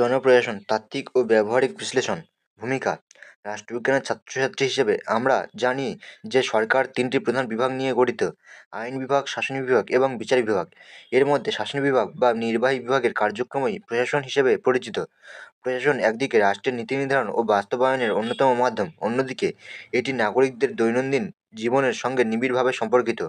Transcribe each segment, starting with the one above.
জনপ্রশাসন তাত্ত্বিক ও ব্যবহারিক বিশ্লেষণ। ভূমিকা। রাষ্ট্রবিজ্ঞানের ছাত্রছাত্রী হিসেবে আমরা জানি যে সরকার তিনটি প্রধান বিভাগ নিয়ে গঠিত: আইন বিভাগ, শাসন বিভাগ এবং বিচার বিভাগ। এর মধ্যে শাসন বিভাগ বা নির্বাহী বিভাগের কার্যক্রমই প্রশাসন হিসেবে পরিচিত। প্রশাসন একদিকে রাষ্ট্রের নীতি নির্ধারণ ও বাস্তবায়নের অন্যতম মাধ্যম, অন্যদিকে এটি নাগরিকদের দৈনন্দিন জীবনের সঙ্গে নিবিড়ভাবে সম্পর্কিত।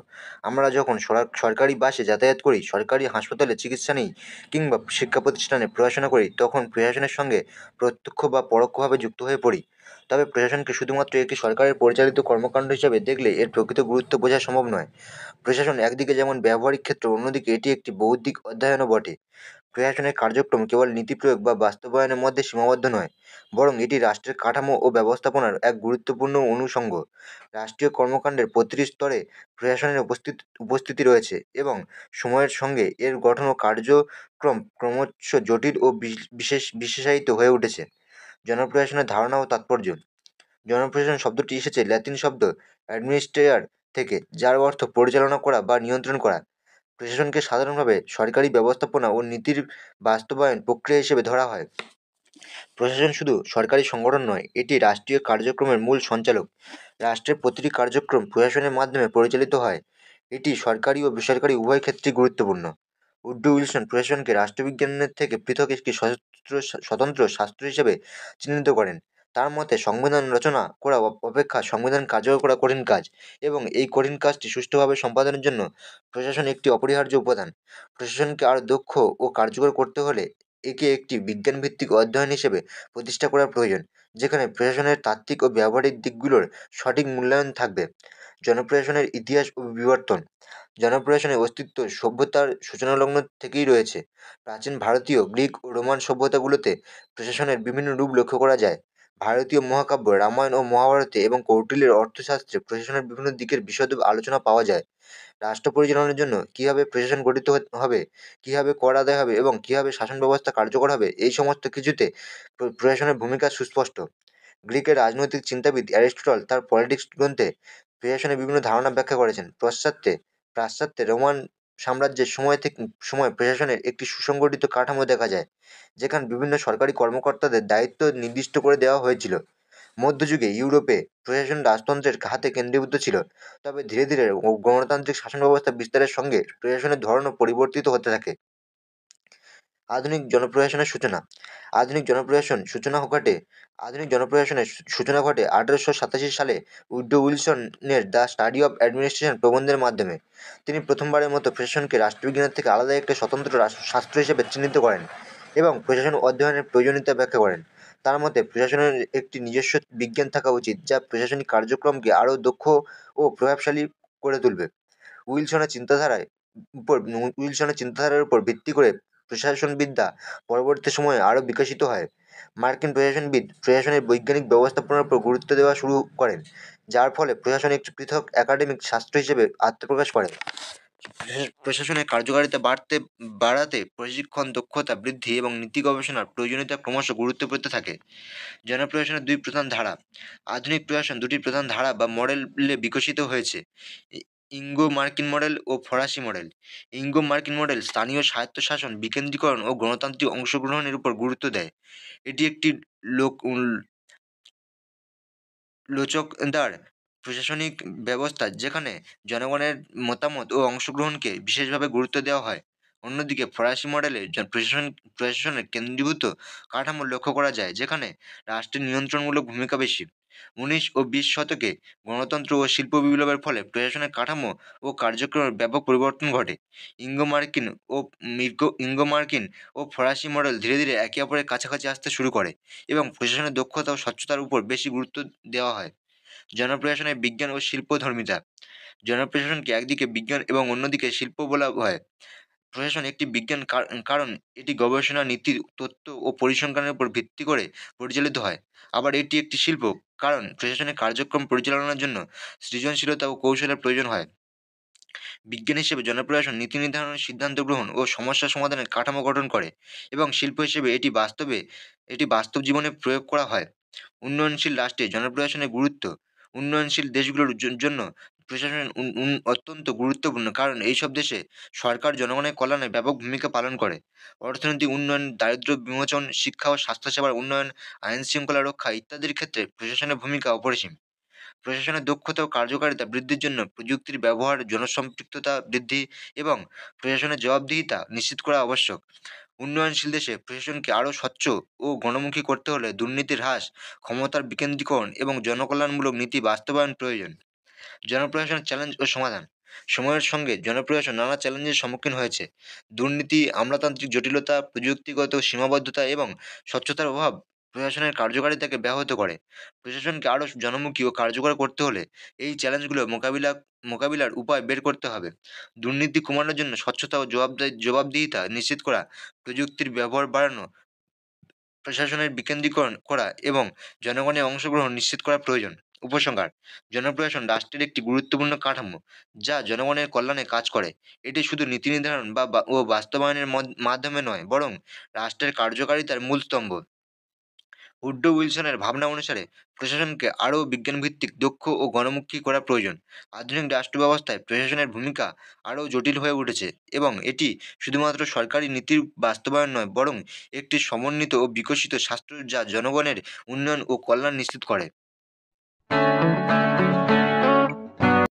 আমরা যখন সরকারি বাসে যাতায়াত করি, সরকারি হাসপাতালে চিকিৎসা নিই কিংবা শিক্ষা প্রতিষ্ঠানে পড়াশোনা করি, তখন প্রশাসনের সঙ্গে প্রত্যক্ষ বা পরোক্ষভাবে যুক্ত হয়ে পড়ি। তবে প্রশাসনকে শুধুমাত্র একটি সরকারের পরিচালিত কর্মকাণ্ড হিসেবে দেখলে এর প্রকৃত গুরুত্ব বোঝা সম্ভব নয়। প্রশাসন একদিকে যেমন ব্যবহারিক ক্ষেত্র, অন্যদিকে এটি একটি বৌদ্ধিক অধ্যয়নও বটে। প্রশাসনের কার্যক্রম কেবল নীতি প্রয়োগ বা বাস্তবায়নের মধ্যে সীমাবদ্ধ নয়, বরং এটি রাষ্ট্রের কাঠামো ও ব্যবস্থাপনার এক গুরুত্বপূর্ণ অনুষঙ্গ। রাষ্ট্রীয় কর্মকাণ্ডের প্রতিটি স্তরে প্রশাসনের উপস্থিতি রয়েছে এবং সময়ের সঙ্গে এর গঠন ও কার্যক্রম ক্রমশ জটিল ও বিশেষায়িত হয়ে উঠেছে। জনপ্রশাসনের ধারণা ও তাৎপর্য। জনপ্রশাসন শব্দটি এসেছে ল্যাতিন শব্দ অ্যাডমিনিস্ট্রেটর থেকে, যার অর্থ পরিচালনা করা বা নিয়ন্ত্রণ করা। প্রশাসনকে সাধারণভাবে সরকারি ব্যবস্থাপনা ও নীতির বাস্তবায়ন প্রক্রিয়া হিসেবে ধরা হয়। প্রশাসন শুধু সরকারি সংগঠন নয়, এটি রাষ্ট্রীয় কার্যক্রমের মূল সঞ্চালক। রাষ্ট্রের প্রতিটি কার্যক্রম প্রশাসনের মাধ্যমে পরিচালিত হয়। এটি সরকারি ও বেসরকারি উভয় ক্ষেত্রেই গুরুত্বপূর্ণ। উড্রো উইলসন প্রশাসনকে রাষ্ট্রবিজ্ঞানের থেকে পৃথক একটি স্বতন্ত্র শাস্ত্র হিসেবে চিহ্নিত করেন। তার মতে, সংবিধান রচনা করা অপেক্ষা সংবিধান কার্যকর করা কঠিন কাজ, এবং এই কঠিন কাজটি সুষ্ঠুভাবে সম্পাদনের জন্য প্রশাসন একটি অপরিহার্য উপাদান। প্রশাসনকে আরও দক্ষ ও কার্যকর করতে হলে একে একটি বিজ্ঞানভিত্তিক অধ্যয়ন হিসেবে প্রতিষ্ঠা করা প্রয়োজন, যেখানে প্রশাসনের তাত্ত্বিক ও ব্যবহারিক দিকগুলোর সঠিক মূল্যায়ন থাকবে। জনপ্রশাসনের ইতিহাস ও বিবর্তন। জনপ্রশাসনের অস্তিত্ব সভ্যতার সূচনালগ্ন থেকেই রয়েছে। প্রাচীন ভারতীয়, গ্রিক ও রোমান সভ্যতাগুলোতে প্রশাসনের বিভিন্ন রূপ লক্ষ্য করা যায়। ভারতীয় মহাকাব্য রামায়ণ ও মহাভারতে এবং কৌটিল্যের অর্থশাস্ত্রে প্রশাসনের বিভিন্ন দিকের বিশদ আলোচনা পাওয়া যায়। রাষ্ট্র পরিচালনার জন্য কীভাবে প্রশাসন গঠিত হবে, কীভাবে কর আদায় হবে এবং কীভাবে শাসন ব্যবস্থা কার্যকর হবে, এই সমস্ত কিছুতে প্রশাসনের ভূমিকা সুস্পষ্ট। গ্রিকের রাজনৈতিক চিন্তাবিদ অ্যারিস্টটল তার পলিটিক্স গ্রন্থে প্রশাসনের বিভিন্ন ধারণা ব্যাখ্যা করেছেন। পাশ্চাত্যে রোমান সাম্রাজ্যের সময় প্রশাসনের একটি সুসংগঠিত কাঠামো দেখা যায়, যেখানে বিভিন্ন সরকারি কর্মকর্তাদের দায়িত্ব নির্দিষ্ট করে দেওয়া হয়েছিল। মধ্যযুগে ইউরোপে প্রশাসন রাজতন্ত্রের হাতে কেন্দ্রীভূত ছিল, তবে ধীরে ধীরে গণতান্ত্রিক শাসন ব্যবস্থা বিস্তারের সঙ্গে প্রশাসনের ধরনও পরিবর্তিত হতে থাকে। আধুনিক জনপ্রশাসনের সূচনা। আধুনিক জনপ্রশাসনের সূচনা ঘটে 1887 সালে উড্রো উইলসনের দ্য স্টাডি অফ অ্যাডমিনিস্ট্রেশন প্রবন্ধের মাধ্যমে। তিনি প্রথমবারের মতো প্রশাসনকে রাষ্ট্রবিজ্ঞানের থেকে আলাদা একটি স্বতন্ত্র শাস্ত্র হিসেবে চিহ্নিত করেন এবং প্রশাসন অধ্যয়নের প্রয়োজনীয়তা ব্যাখ্যা করেন। তার মতে, প্রশাসনের একটি নিজস্ব বিজ্ঞান থাকা উচিত, যা প্রশাসনিক কার্যক্রমকে আরও দক্ষ ও প্রভাবশালী করে তুলবে। উইলসনের চিন্তাধারার উপর ভিত্তি করে প্রশাসনবিদ্যা পরবর্তী সময়ে আরও বিকশিত হয়। মার্কিন প্রশাসনবিদ প্রশাসনের বৈজ্ঞানিক ব্যবস্থাপনার উপর গুরুত্ব দেওয়া শুরু করেন, যার ফলে প্রশাসন একটি পৃথক একাডেমিক শাস্ত্র হিসেবে আত্মপ্রকাশ করে। প্রশাসনের কার্যকারিতা বাড়াতে প্রশিক্ষণ, দক্ষতা বৃদ্ধি এবং নীতি গবেষণার প্রয়োজনীয়তা ক্রমশ গুরুত্ব পেতে থাকে। জনপ্রশাসনের দুই প্রধান ধারা। আধুনিক প্রশাসন দুটি প্রধান ধারা বা মডেলে বিকশিত হয়েছে: ইঙ্গো মার্কিন মডেল ও ফরাসি মডেল। ইঙ্গো মার্কিন মডেল স্থানীয় স্বায়ত্তশাসন, বিকেন্দ্রীকরণ ও গণতান্ত্রিক অংশগ্রহণের উপর গুরুত্ব দেয়। এটি একটি লোচকদার প্রশাসনিক ব্যবস্থা, যেখানে জনগণের মতামত ও অংশগ্রহণকে বিশেষভাবে গুরুত্ব দেওয়া হয়। অন্যদিকে ফরাসি মডেলে প্রশাসনের কেন্দ্রীভূত কাঠামো লক্ষ্য করা যায়, যেখানে রাষ্ট্রের নিয়ন্ত্রণমূলক ভূমিকা বেশি। 19 ও 20 শতকে গণতন্ত্র ও শিল্প বিপ্লবের ফলে প্রশাসনের কাঠামো ও কার্যক্রমের ব্যাপক পরিবর্তন ঘটে। ইঙ্গো মার্কিন ও ফরাসি মডেল ধীরে ধীরে একে অপরের কাছাকাছি আসতে শুরু করে এবং প্রশাসনের দক্ষতা ও স্বচ্ছতার উপর বেশি গুরুত্ব দেওয়া হয়। জনপ্রশাসনের বিজ্ঞান ও শিল্পধর্মিতা। জনপ্রশাসনকে একদিকে বিজ্ঞান এবং অন্যদিকে শিল্প বলা হয়। প্রশাসন একটি বিজ্ঞান কারণ এটি গবেষণা, নীতি, তথ্য ও পরিসংখ্যানের উপর ভিত্তি করে পরিচালিত হয়। আবার এটি একটি শিল্প কারণ প্রশাসনের কার্যক্রম পরিচালনার জন্য সৃজনশীলতা ও কৌশলের প্রয়োজন হয়। বিজ্ঞান হিসেবে জনপ্রশাসন নীতি নির্ধারণ, সিদ্ধান্ত গ্রহণ ও সমস্যা সমাধানের কাঠামো গঠন করে, এবং শিল্প হিসেবে এটি বাস্তব জীবনে প্রয়োগ করা হয়। উন্নয়নশীল রাষ্ট্রে জনপ্রশাসনের গুরুত্ব। উন্নয়নশীল দেশগুলোর জন্য প্রশাসন অত্যন্ত গুরুত্বপূর্ণ, কারণ এইসব দেশে সরকার জনগণের কল্যাণে ব্যাপক ভূমিকা পালন করে। অর্থনৈতিক উন্নয়ন, দারিদ্র্য বিমোচন, শিক্ষা ও স্বাস্থ্যসেবার উন্নয়ন, আইন শৃঙ্খলা রক্ষা ইত্যাদির ক্ষেত্রে প্রশাসনের ভূমিকা অপরিসীম। প্রশাসনের দক্ষতা ও কার্যকারিতা বৃদ্ধির জন্য প্রযুক্তির ব্যবহার, জনসম্পৃক্ততা বৃদ্ধি এবং প্রশাসনের জবাবদিহিতা নিশ্চিত করা আবশ্যক। উন্নয়নশীল দেশে প্রশাসনকে আরও স্বচ্ছ ও গণমুখী করতে হলে দুর্নীতির হ্রাস, ক্ষমতার বিকেন্দ্রীকরণ এবং জনকল্যাণমূলক নীতি বাস্তবায়ন প্রয়োজন। জনপ্রশাসনের চ্যালেঞ্জ ও সমাধান। সময়ের সঙ্গে জনপ্রশাসন নানা চ্যালেঞ্জের সম্মুখীন হয়েছে। দুর্নীতি, আমলাতান্ত্রিক জটিলতা, প্রযুক্তিগত সীমাবদ্ধতা এবং স্বচ্ছতার অভাব প্রশাসনের কার্যকারিতাকে ব্যাহত করে। প্রশাসনকে আরও জনমুখী ও কার্যকর করতে হলে এই চ্যালেঞ্জগুলো মোকাবিলার উপায় বের করতে হবে। দুর্নীতি কমানোর জন্য স্বচ্ছতা ও জবাবদিহিতা নিশ্চিত করা, প্রযুক্তির ব্যবহার বাড়ানো, প্রশাসনের বিকেন্দ্রীকরণ করা এবং জনগণের অংশগ্রহণ নিশ্চিত করা প্রয়োজন। উপসংহার: জনপ্রশাসন রাষ্ট্রের একটি গুরুত্বপূর্ণ কাঠামো যা জনগণের কল্যাণে কাজ করে। এটি শুধু নীতি নির্ধারণ ও বাস্তবায়নের মাধ্যমে নয়, বরং রাষ্ট্রের কার্যকারিতার মূল স্তম্ভ। উড্রো উইলসনের ভাবনা অনুসারে প্রশাসনকে আরও বিজ্ঞানভিত্তিক, দক্ষ ও গণমুখী করা প্রয়োজন। আধুনিক রাষ্ট্র ব্যবস্থায় প্রশাসনের ভূমিকা আরও জটিল হয়ে উঠেছে এবং এটি শুধুমাত্র সরকারি নীতির বাস্তবায়ন নয়, বরং একটি সমন্বিত ও বিকশিত রাষ্ট্র যা জনগণের উন্নয়ন ও কল্যাণ নিশ্চিত করে।